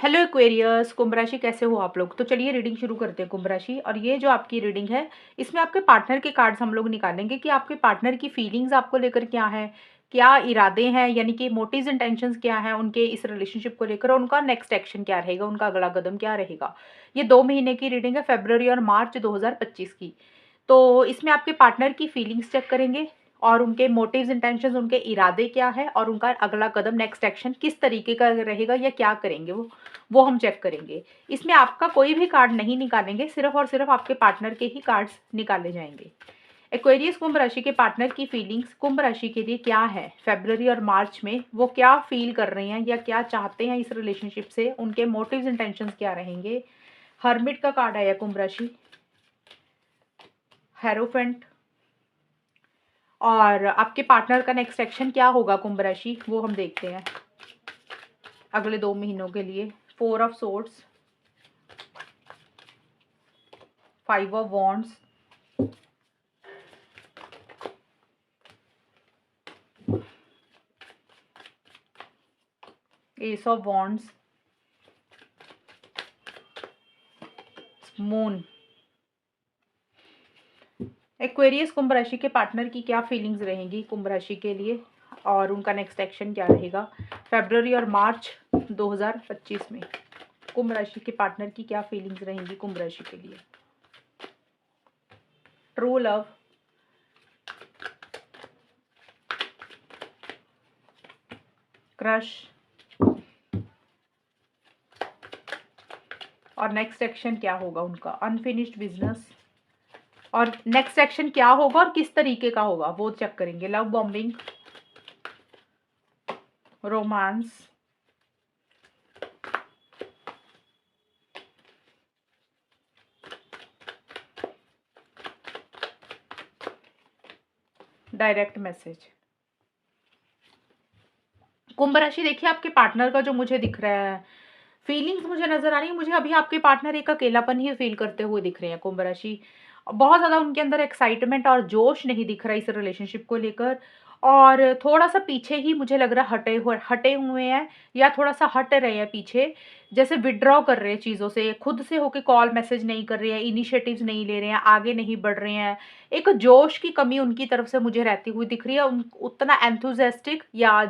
Hello Aquarius, कुंभ राशि कैसे हो आप लोग। तो चलिए रीडिंग शुरू करते हैं कुंभ राशि। और ये जो आपकी रीडिंग है, इसमें आपके पार्टनर के कार्ड्स हम लोग निकालेंगे कि आपके पार्टनर की फीलिंग्स आपको लेकर क्या है, क्या इरादे हैं, यानी कि मोटिव्स इंटेंशंस क्या हैं उनके इस रिलेशनशिप को लेकर, और उनका नेक्स्ट एक्शन क्या रहेगा, उनका अगला कदम क्या रहेगा। ये 2 महीने की रीडिंग है, फरवरी और मार्च 2025 की। तो इसमें आपके पार्टनर की फीलिंग्स चेक करेंगे और उनके मोटिव्स इंटेंशंस, उनके इरादे क्या है, और उनका अगला कदम नेक्स्ट एक्शन किस तरीके का रहेगा या क्या करेंगे वो हम चेक करेंगे। इसमें आपका कोई भी कार्ड नहीं निकालेंगे, सिर्फ और सिर्फ आपके पार्टनर के ही कार्ड्स निकाले जाएंगे। एक्वेरियस कुंभ राशि के पार्टनर की फीलिंग्स कुंभ राशि के लिए क्या है फरवरी और मार्च में, वो क्या फील कर रहे हैं या क्या चाहते हैं इस रिलेशनशिप से, उनके मोटिव्स इंटेंशंस क्या रहेंगे। हर्मिट का कार्ड आया कुंभ राशि, हेरोफेंट, और आपके पार्टनर का नेक्स्ट एक्शन क्या होगा कुंभ राशि, वो हम देखते हैं अगले 2 महीनों के लिए। 4 of swords, 5 of wands, ace of wands, moon. Aquarius कुंभ राशि के पार्टनर की क्या फीलिंग्स रहेंगी कुंभ राशि के लिए, और उनका नेक्स्ट एक्शन क्या रहेगा फरवरी और मार्च 2025 में। कुंभ राशि के पार्टनर की क्या फीलिंग्स रहेंगी कुंभ राशि के लिए। ट्रू लव, क्रश, और नेक्स्ट एक्शन क्या होगा उनका अनफिनिश्ड बिजनेस, और नेक्स्ट एक्शन क्या होगा और किस तरीके का होगा वो चेक करेंगे। Love bombing, romance, direct message. कुंभ राशि देखिए, आपके पार्टनर का जो मुझे दिख रहा है, फीलिंग्स मुझे नजर आ रही है, मुझे अभी आपके पार्टनर एक अकेलापन ही फील करते हुए दिख रहे हैं कुंभ राशि। बहुत ज्यादा उनके अंदर एक्साइटमेंट और जोश नहीं दिख रहा इस रिलेशनशिप को लेकर, और थोड़ा सा पीछे ही मुझे लग रहा हटे हुए हैं, या थोड़ा सा हट रहे हैं पीछे, जैसे विड्रॉ कर रहे हैं चीजों से, खुद से होके कॉल मैसेज नहीं कर रहे हैं, इनिशिएटिव्स नहीं ले रहे हैं, आगे नहीं बढ़ रहे हैं। एक जोश की कमी उनकी तरफ से मुझे रहती हुई दिख रही है, उतना एंथुजियास्टिक या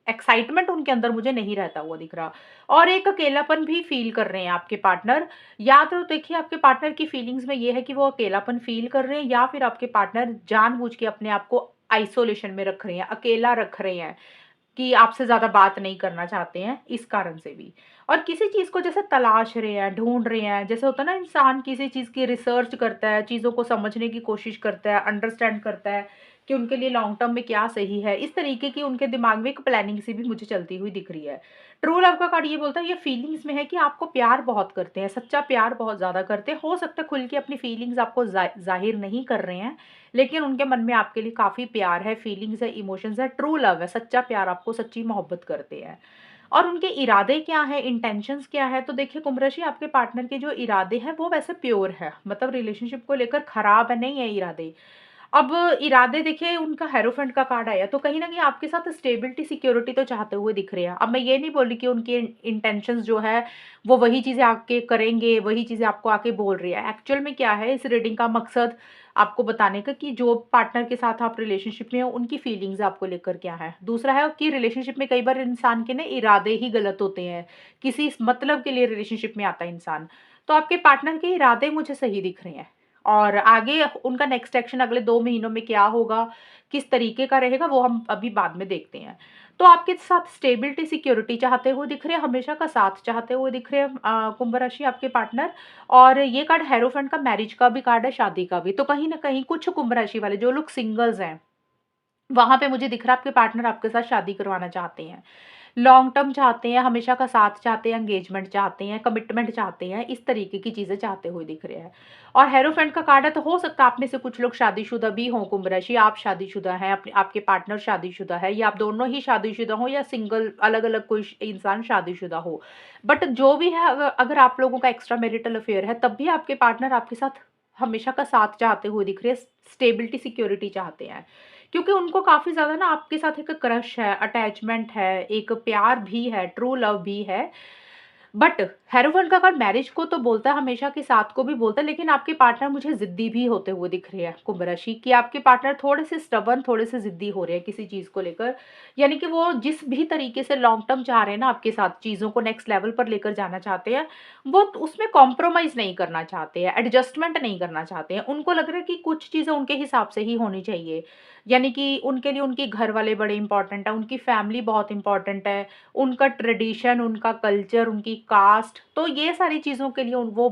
एक्साइटमेंट उनके अंदर मुझे नहीं रहता हुआ दिख रहा, और एक अकेलापन भी फील कर रहे हैं आपके पार्टनर। या तो देखिए, आपके पार्टनर की फीलिंग्स में ये है कि वो अकेलापन फील कर रहे हैं, या फिर आपके पार्टनर जानबूझ के अपने आप को आइसोलेशन में रख रहे हैं, अकेला रख रहे हैं, कि आपसे ज़्यादा बात नहीं करना चाहते हैं इस कारण से भी। और किसी चीज़ को जैसे तलाश रहे हैं, ढूँढ रहे हैं, जैसे होता है ना, इंसान किसी चीज़ की रिसर्च करता है, चीज़ों को समझने की कोशिश करता है, अंडरस्टैंड करता है कि उनके लिए लॉन्ग टर्म में क्या सही है। इस तरीके की उनके दिमाग में एक प्लानिंग सी भी मुझे चलती हुई दिख रही है। ट्रू लव का कार्ड ये बोलता है, ये फीलिंग्स में है कि आपको प्यार बहुत करते हैं, सच्चा प्यार बहुत ज़्यादा करते हैं। हो सकता है खुल के अपनी फीलिंग्स आपको ज़ाहिर नहीं कर रहे हैं, लेकिन उनके मन में आपके लिए काफ़ी प्यार है, फीलिंग्स है, इमोशंस है, ट्रू लव है, सच्चा प्यार, आपको सच्ची मोहब्बत करते हैं। और उनके इरादे क्या हैं, इंटेंशंस क्या है, तो देखिए कुंभ राशि, आपके पार्टनर के जो इरादे हैं वो वैसे प्योर है, मतलब रिलेशनशिप को लेकर खराब है नहीं है इरादे। अब इरादे देखिए, उनका हेरोफेंट का कार्ड आया, तो कहीं न कहीं आपके साथ स्टेबिलिटी, सिक्योरिटी तो चाहते हुए दिख रहे हैं। अब मैं ये नहीं बोल रही कि उनके इंटेंशंस जो है, वो वही चीज़ें आके करेंगे, वही चीज़ें आपको आके बोल रही है। एक्चुअल में क्या है इस रीडिंग का मकसद आपको बताने का, कि जो पार्टनर के साथ आप रिलेशनशिप में हो, उनकी फीलिंग्स आपको लेकर क्या है। दूसरा है कि रिलेशनशिप में कई बार इंसान के ना इरादे ही गलत होते हैं, किसी मतलब के लिए रिलेशनशिप में आता है इंसान। तो आपके पार्टनर के इरादे मुझे सही दिख रहे हैं, और आगे उनका नेक्स्ट एक्शन अगले 2 महीनों में क्या होगा, किस तरीके का रहेगा, वो हम अभी बाद में देखते हैं। तो आपके साथ स्टेबिलिटी, सिक्योरिटी चाहते हुए दिख रहे हैं, हमेशा का साथ चाहते हुए दिख रहे हैं कुंभ राशि आपके पार्टनर। और ये कार्ड हेरोफेंट का मैरिज का भी कार्ड है, शादी का भी। तो कहीं न कहीं कुछ कुंभ राशि वाले जो लोग सिंगल्स हैं, वहाँ पे मुझे दिख रहा है आपके पार्टनर आपके साथ शादी करवाना चाहते हैं। लॉन्ग टर्म चाहते हैं, हमेशा का साथ चाहते हैं, एंगेजमेंट चाहते हैं, कमिटमेंट चाहते हैं, इस तरीके की चीज़ें चाहते हुए दिख रहे हैं। और हेरोफेंट का कार्ड है, तो हो सकता है आप में से कुछ लोग शादीशुदा भी हों कुंभ राशि, आप शादीशुदा हैं, अपने आपके पार्टनर शादीशुदा है, या आप दोनों ही शादीशुदा हो, या सिंगल अलग-अलग कोई इंसान शादीशुदा हो। बट जो भी है, अगर आप लोगों का एक्स्ट्रा मैरिटल अफेयर है, तब भी आपके पार्टनर आपके साथ हमेशा का साथ चाहते हुए दिख रहे हैं, स्टेबिलिटी, सिक्योरिटी चाहते हैं। क्योंकि उनको काफ़ी ज़्यादा ना आपके साथ एक क्रश है, अटैचमेंट है, एक प्यार भी है, ट्रू लव भी है। बट हेरोइन का कार्ड मैरिज को तो बोलता है हमेशा कि साथ को भी बोलता है, लेकिन आपके पार्टनर मुझे ज़िद्दी भी होते हुए दिख रहे हैं कुंभ राशि, कि आपके पार्टनर थोड़े से स्टबर्न, थोड़े से ज़िद्दी हो रहे हैं किसी चीज़ को लेकर। यानी कि वो जिस भी तरीके से लॉन्ग टर्म चाह रहे हैं ना आपके साथ, चीज़ों को नेक्स्ट लेवल पर लेकर जाना चाहते हैं, वो उसमें कॉम्प्रोमाइज़ नहीं करना चाहते हैं, एडजस्टमेंट नहीं करना चाहते हैं। उनको लग रहा है कि कुछ चीज़ें उनके हिसाब से ही होनी चाहिए। यानी कि उनके लिए उनके घर वाले बड़े इम्पोर्टेंट हैं, उनकी फैमिली बहुत इम्पोर्टेंट है, उनका ट्रेडिशन, उनका कल्चर, उनकी कास्ट, तो ये सारी चीज़ों के लिए उन वो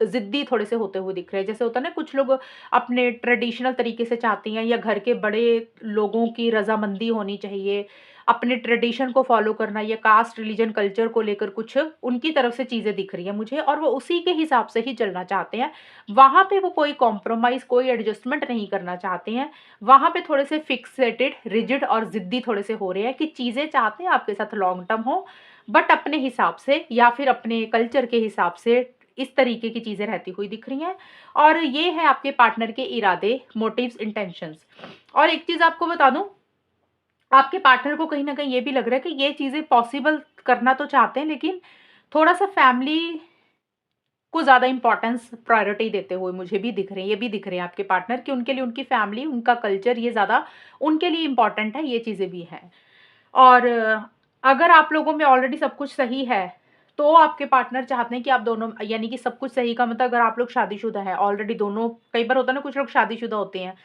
ज़िद्दी थोड़े से होते हुए दिख रहे हैं। जैसे होता है ना, कुछ लोग अपने ट्रेडिशनल तरीके से चाहती हैं, या घर के बड़े लोगों की रज़ामंदी होनी चाहिए, अपने ट्रेडिशन को फ़ॉलो करना, या कास्ट, रिलीजन, कल्चर को लेकर कुछ उनकी तरफ से चीज़ें दिख रही हैं मुझे, और वो उसी के हिसाब से ही चलना चाहते हैं। वहाँ पे वो कोई कॉम्प्रोमाइज़, कोई एडजस्टमेंट नहीं करना चाहते हैं। वहाँ पे थोड़े से फिक्सेटेड, रिजिड और ज़िद्दी थोड़े से हो रहे हैं, कि चीज़ें चाहते हैं आपके साथ लॉन्ग टर्म हो, बट अपने हिसाब से या फिर अपने कल्चर के हिसाब से, इस तरीके की चीज़ें रहती हुई दिख रही हैं। और ये है आपके पार्टनर के इरादे, मोटिव्स, इंटेंशंस। और एक चीज़ आपको बता दूँ, आपके पार्टनर को कहीं न कहीं ये भी लग रहा है कि ये चीज़ें पॉसिबल करना तो चाहते हैं, लेकिन थोड़ा-सा फैमिली को ज़्यादा इम्पोर्टेंस, प्रायोरिटी देते हुए मुझे भी दिख रहे हैं, ये भी दिख रहे हैं आपके पार्टनर, कि उनके लिए उनकी फैमिली, उनका कल्चर, ये ज़्यादा उनके लिए इम्पोर्टेंट है, ये चीज़ें भी हैं। और अगर आप लोगों में ऑलरेडी सब कुछ सही है, तो आपके पार्टनर चाहते हैं कि आप दोनों, यानी कि सब कुछ सही का मतलब अगर आप लोग शादीशुदा हैं, ऑलरेडी दोनों, कई बार होता है ना कुछ लोग शादीशुदा होते हैं,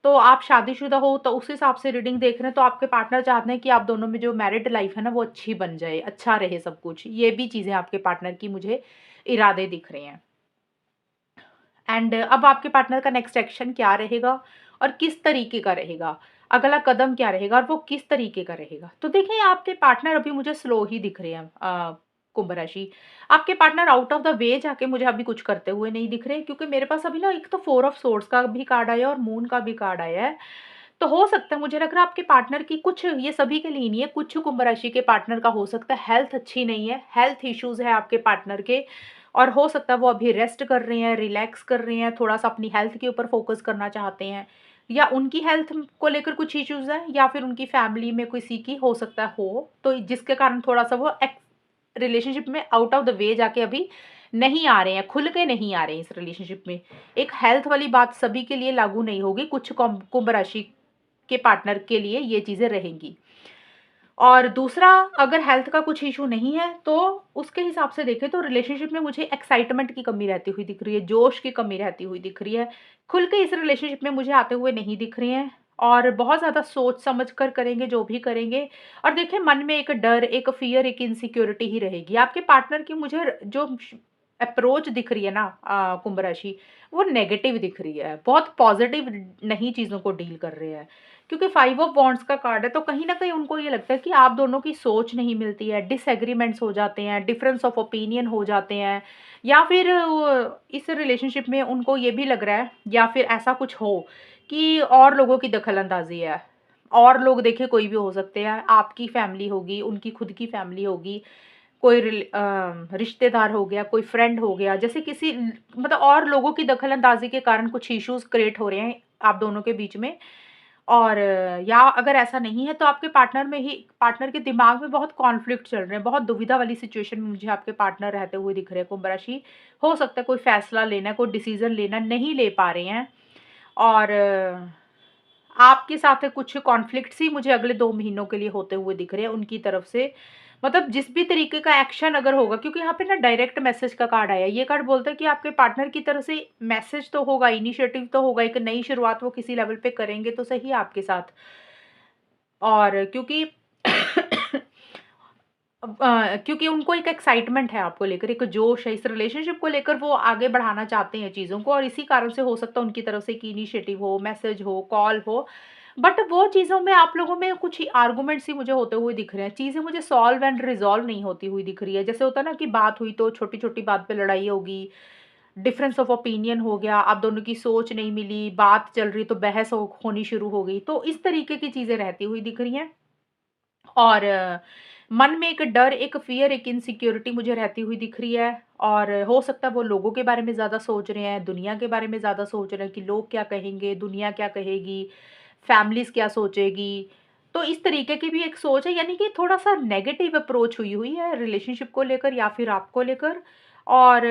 तो आप शादीशुदा हो तो उस हिसाब से रीडिंग देख रहे हैं, तो आपके पार्टनर चाहते हैं कि आप दोनों में जो मैरिड लाइफ है ना वो अच्छी बन जाए, अच्छा रहे सब कुछ। ये भी चीज़ें आपके पार्टनर की मुझे इरादे दिख रहे हैं। एंड अब आपके पार्टनर का नेक्स्ट एक्शन क्या रहेगा और किस तरीके का रहेगा, अगला कदम क्या रहेगा और वो किस तरीके का रहेगा। तो देखिए, आपके पार्टनर अभी मुझे स्लो ही दिख रहे हैं, कुंभ राशि। आपके partner out of the way जाके मुझे अभी कुछ करते हुए नहीं दिख रहे, क्योंकि मेरे पास अभी ना एक तो फोर ऑफ सोर्ड्स का भी कार्ड आया है और मून का भी कार्ड आया है। तो हो सकता है, मुझे लग रहा है आपके पार्टनर की कुछ, ये सभी के लिए नहीं है, कुछ कुंभ राशि के पार्टनर का हो सकता है हेल्थ अच्छी नहीं है, हेल्थ इश्यूज है आपके पार्टनर के, और हो सकता है वो अभी रेस्ट कर रहे हैं, रिलैक्स कर रहे हैं, थोड़ा सा अपनी हेल्थ के ऊपर फोकस करना चाहते हैं, या उनकी हेल्थ को लेकर कुछ इश्यूज है, या फिर उनकी फैमिली में किसी की हो सकता है हो, तो जिसके कारण थोड़ा सा वो रिलेशनशिप में आउट ऑफ द वे जाके अभी नहीं आ रहे हैं, खुल के नहीं आ रहे हैं इस रिलेशनशिप में। एक हेल्थ वाली बात सभी के लिए लागू नहीं होगी, कुछ कुंभ राशि के पार्टनर के लिए ये चीज़ें रहेंगी। और दूसरा, अगर हेल्थ का कुछ इश्यू नहीं है, तो उसके हिसाब से देखें तो रिलेशनशिप में मुझे एक्साइटमेंट की कमी रहती हुई दिख रही है, जोश की कमी रहती हुई दिख रही है। खुल के इस रिलेशनशिप में मुझे आते हुए नहीं दिख रहे हैं, और बहुत ज़्यादा सोच समझ कर करेंगे जो भी करेंगे। और देखिए, मन में एक डर, एक फ़ियर, एक इनसिक्योरिटी ही रहेगी। आपके पार्टनर की मुझे जो अप्रोच दिख रही है ना, कुंभ राशि, वो नेगेटिव दिख रही है। बहुत पॉज़िटिव नहीं चीज़ों को डील कर रहे हैं। क्योंकि 5 ऑफ वांड्स का कार्ड है, तो कहीं न कहीं उनको ये लगता है कि आप दोनों की सोच नहीं मिलती है, डिसएग्रीमेंट्स हो जाते हैं, डिफरेंस ऑफ ओपिनियन हो जाते हैं, या फिर इस रिलेशनशिप में उनको ये भी लग रहा है, या फिर ऐसा कुछ हो कि और लोगों की दखल-अंदाज़ी है। और लोग देखिए कोई भी हो सकते हैं, आपकी फैमिली होगी, उनकी खुद की फैमिली होगी, कोई रिश्तेदार हो गया, कोई फ्रेंड हो गया, जैसे किसी मतलब और लोगों की दखल-अंदाज़ी के कारण कुछ इश्यूज़ क्रिएट हो रहे हैं आप दोनों के बीच में। और या अगर ऐसा नहीं है, तो आपके पार्टनर के दिमाग में बहुत कॉन्फ्लिक्ट चल रहे हैं, बहुत दुविधा वाली सिचुएशन में मुझे आपके पार्टनर रहते हुए दिख रहे हैं कुंभ राशि। हो सकता है कोई फैसला लेना है, कोई डिसीज़न लेना नहीं ले पा रहे हैं, और आपके साथ कुछ कॉन्फ्लिक्ट्स ही मुझे अगले 2 महीनों के लिए होते हुए दिख रहे हैं उनकी तरफ से। मतलब जिस भी तरीके का एक्शन अगर होगा, क्योंकि यहाँ पे ना डायरेक्ट मैसेज का कार्ड आया है। ये कार्ड बोलता है कि आपके पार्टनर की तरफ से मैसेज तो होगा, इनिशिएटिव तो होगा, एक नई शुरुआत वो किसी लेवल पे करेंगे तो सही आपके साथ। और क्योंकि क्योंकि उनको एक एक्साइटमेंट है आपको लेकर, एक जोश है इस रिलेशनशिप को लेकर, वो आगे बढ़ाना चाहते हैं चीज़ों को, और इसी कारण से हो सकता है उनकी तरफ से कि इनिशिएटिव हो, मैसेज हो, कॉल हो। बट वो चीज़ों में आप लोगों में कुछ आर्गुमेंट्स ही मुझे होते हुए दिख रहे हैं। चीज़ें मुझे सॉल्व एंड रिज़ॉल्व नहीं होती हुई दिख रही है। जैसे होता है ना कि बात हुई तो छोटी-छोटी बात पे लड़ाई होगी, डिफरेंस ऑफ ओपिनियन हो गया, आप दोनों की सोच नहीं मिली, बात चल रही तो बहस होनी शुरू हो गई। तो इस तरीके की चीज़ें रहती हुई दिख रही हैं। और मन में एक डर, एक फ़ियर, एक इनसिक्योरिटी मुझे रहती हुई दिख रही है, और हो सकता है वो लोगों के बारे में ज़्यादा सोच रहे हैं, दुनिया के बारे में ज़्यादा सोच रहे हैं कि लोग क्या कहेंगे, दुनिया क्या कहेगी, फैमिलीज़ क्या सोचेगी। तो इस तरीके की भी एक सोच है, यानी कि थोड़ा-सा नेगेटिव अप्रोच हुई हुई है रिलेशनशिप को लेकर या फिर आपको लेकर, और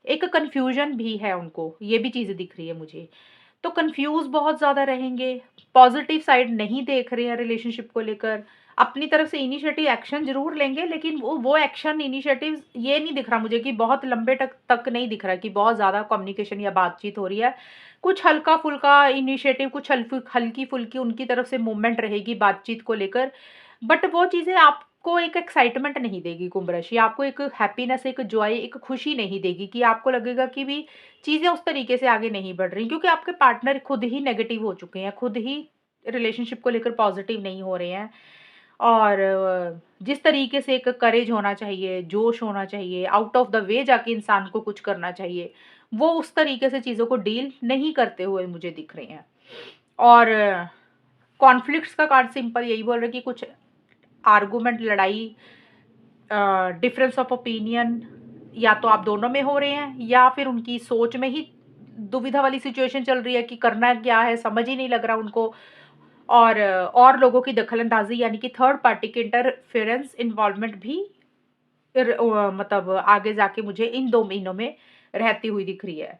एक कन्फ्यूज़न भी है उनको, ये भी चीज़ें दिख रही है मुझे। तो कन्फ्यूज़ बहुत ज़्यादा रहेंगे, पॉज़िटिव साइड नहीं देख रहे हैं रिलेशनशिप को लेकर, अपनी तरफ से इनिशिएटिव एक्शन ज़रूर लेंगे, लेकिन वो एक्शन इनिशिएटिव्स ये नहीं दिख रहा मुझे कि बहुत लंबे तक नहीं दिख रहा कि बहुत ज़्यादा कम्युनिकेशन या बातचीत हो रही है। कुछ हल्का-फुल्का इनिशिएटिव, कुछ हल्की-फुल्की उनकी तरफ से मूवमेंट रहेगी बातचीत को लेकर, बट वो चीज़ें आपको एक एक्साइटमेंट नहीं देगी कुंभ राशि, आपको एक हैप्पीनेस, एक जॉय, एक खुशी नहीं देगी कि आपको लगेगा कि भी चीज़ें उस तरीके से आगे नहीं बढ़ रही, क्योंकि आपके पार्टनर खुद ही नेगेटिव हो चुके हैं, खुद ही रिलेशनशिप को लेकर पॉजिटिव नहीं हो रहे हैं। और जिस तरीके से एक करेज होना चाहिए, जोश होना चाहिए, आउट ऑफ द वे जाके इंसान को कुछ करना चाहिए, वो उस तरीके से चीज़ों को डील नहीं करते हुए मुझे दिख रहे हैं। और कॉन्फ्लिक्ट्स का कार्ड सिंपल यही बोल रहा है कि कुछ आर्गुमेंट, लड़ाई, डिफरेंस ऑफ ओपिनियन या तो आप दोनों में हो रहे हैं या फिर उनकी सोच में ही दुविधा वाली सिचुएशन चल रही है कि करना क्या है, समझ ही नहीं लग रहा उनको। और लोगों की दखल-अंदाज़ी, यानी कि थर्ड पार्टी की इंटरफेरेंस इन्वॉल्वमेंट भी मतलब आगे जाके मुझे इन 2 महीनों में रहती हुई दिख रही है।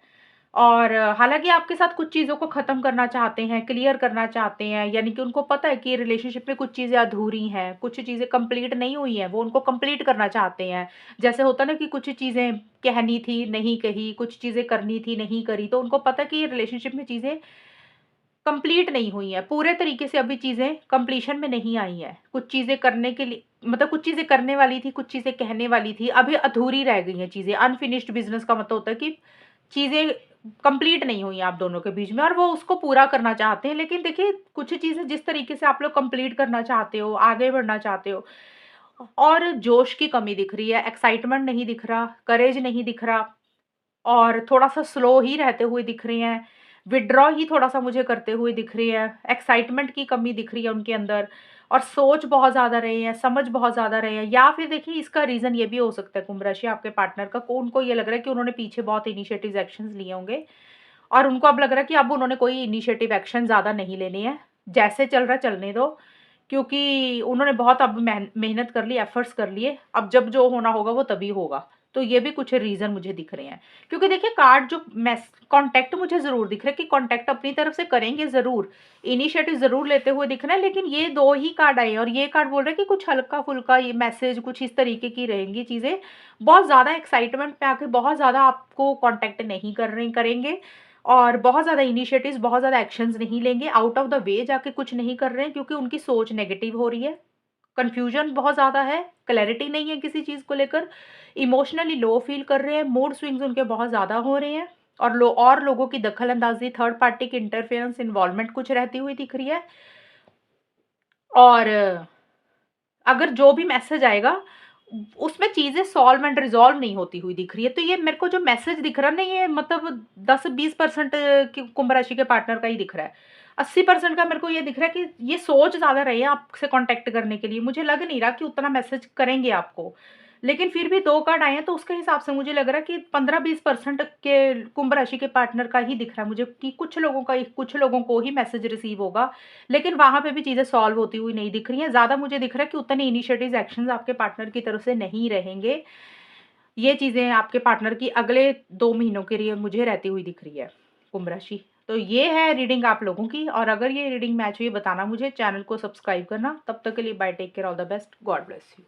और हालाँकि आपके साथ कुछ चीज़ों को ख़त्म करना चाहते हैं, क्लियर करना चाहते हैं, यानी कि उनको पता है कि रिलेशनशिप में कुछ चीज़ें अधूरी हैं, कुछ चीज़ें कंप्लीट नहीं हुई हैं, वो उनको कंप्लीट करना चाहते हैं। जैसे होता है ना कि कुछ चीज़ें कहनी थी, नहीं कही, कुछ चीज़ें करनी थी, नहीं करी, तो उनको पता है कि रिलेशनशिप में चीज़ें कंप्लीट नहीं हुई हैं, पूरे तरीके से अभी चीज़ें कंप्लीशन में नहीं आई हैं। कुछ चीज़ें करने के लिए, मतलब कुछ चीज़ें करने वाली थी, कुछ चीज़ें कहने वाली थी, अभी अधूरी रह गई हैं चीज़ें। अनफिनिश्ड बिज़नेस का मतलब होता है कि चीज़ें कंप्लीट नहीं हुई हैं आप दोनों के बीच में और वो उसको पूरा करना चाहते हैं। लेकिन देखिए, कुछ चीज़ें जिस तरीके से आप लोग कंप्लीट करना चाहते हो, आगे बढ़ना चाहते हो, और जोश की कमी दिख रही है, एक्साइटमेंट नहीं दिख रहा, करेज नहीं दिख रहा, और थोड़ा-सा स्लो ही रहते हुए दिख रहे हैं, विथड्रॉ ही थोड़ा-सा मुझे करते हुए दिख रही है, एक्साइटमेंट की कमी दिख रही है उनके अंदर, और सोच बहुत ज़्यादा रहे हैं, समझ बहुत ज़्यादा रहे हैं, या फिर देखिए इसका रीज़न ये भी हो सकता है कुंभ राशि आपके पार्टनर का, को उनको ये लग रहा है कि उन्होंने पीछे बहुत इनिशिएटिव्स एक्शंस लिए होंगे और उनको अब लग रहा है कि अब उन्होंने कोई इनिशिएटिव एक्शन ज़्यादा नहीं लेने हैं, जैसे चल रहा है चलने दो, क्योंकि उन्होंने बहुत अब मेहनत कर ली, एफर्ट्स कर लिए, अब जब जो होना होगा वो तभी होगा। तो ये भी कुछ रीज़न मुझे दिख रहे हैं। क्योंकि देखिए, कार्ड जो मैस कॉन्टैक्ट मुझे ज़रूर दिख रहा है कि कॉन्टैक्ट अपनी तरफ से करेंगे ज़रूर, इनिशिएटिव ज़रूर लेते हुए दिख रहे हैं, लेकिन ये 2 ही कार्ड आए हैं और ये कार्ड बोल रहे हैं कि कुछ हल्का-फुल्का ये मैसेज कुछ इस तरीके की रहेंगी चीज़ें। बहुत ज़्यादा एक्साइटमेंट में आके बहुत ज़्यादा आपको कॉन्टैक्ट नहीं करेंगे, और बहुत ज़्यादा इनिशिएटिव्स, बहुत ज़्यादा एक्शंस नहीं लेंगे, आउट ऑफ द वे जाके कुछ नहीं कर रहे हैं, क्योंकि उनकी सोच नेगेटिव हो रही है। कन्फ्यूजन बहुत ज़्यादा है, क्लैरिटी नहीं है किसी चीज़ को लेकर, इमोशनली लो फ़ील कर रहे हैं, मूड स्विंग्स उनके बहुत ज़्यादा हो रहे हैं, और लोगों की दखल-अंदाज़ी, थर्ड पार्टी की इंटरफेरेंस, इन्वॉल्वमेंट कुछ रहती हुई दिख रही है। और अगर जो भी मैसेज आएगा, उसमें चीज़ें सॉल्व एंड रिज़ॉल्व नहीं होती हुई दिख रही है। तो ये मेरे को जो मैसेज दिख रहा है ना, ये मतलब 10-20% कि कुंभ राशि के पार्टनर का ही दिख रहा है। 80% का मेरे को ये दिख रहा है कि ये सोच ज़्यादा रहे हैं आपसे कॉन्टैक्ट करने के लिए। मुझे लग नहीं रहा कि उतना मैसेज करेंगे आपको। लेकिन फिर भी 2 कार्ड आए हैं, तो उसके हिसाब से मुझे लग रहा है कि 15-20% के कुंभ राशि के पार्टनर का ही दिख रहा है मुझे, कि कुछ लोगों को ही मैसेज रिसीव होगा। लेकिन वहाँ पे भी चीज़ें सॉल्व होती हुई नहीं दिख रही हैं। ज़्यादा मुझे दिख रहा है कि उतने इनिशिएटिव्स, एक्शंस आपके पार्टनर की तरफ से नहीं रहेंगे। ये चीज़ें आपके पार्टनर की अगले 2 महीनों के लिए मुझे रहती हुई दिख रही है, कुंभ राशि। तो ये है रीडिंग आप लोगों की, और अगर ये रीडिंग मैच हुई बताना मुझे, चैनल को सब्सक्राइब करना। तब तक के लिए bye, take care, all the best, God bless you.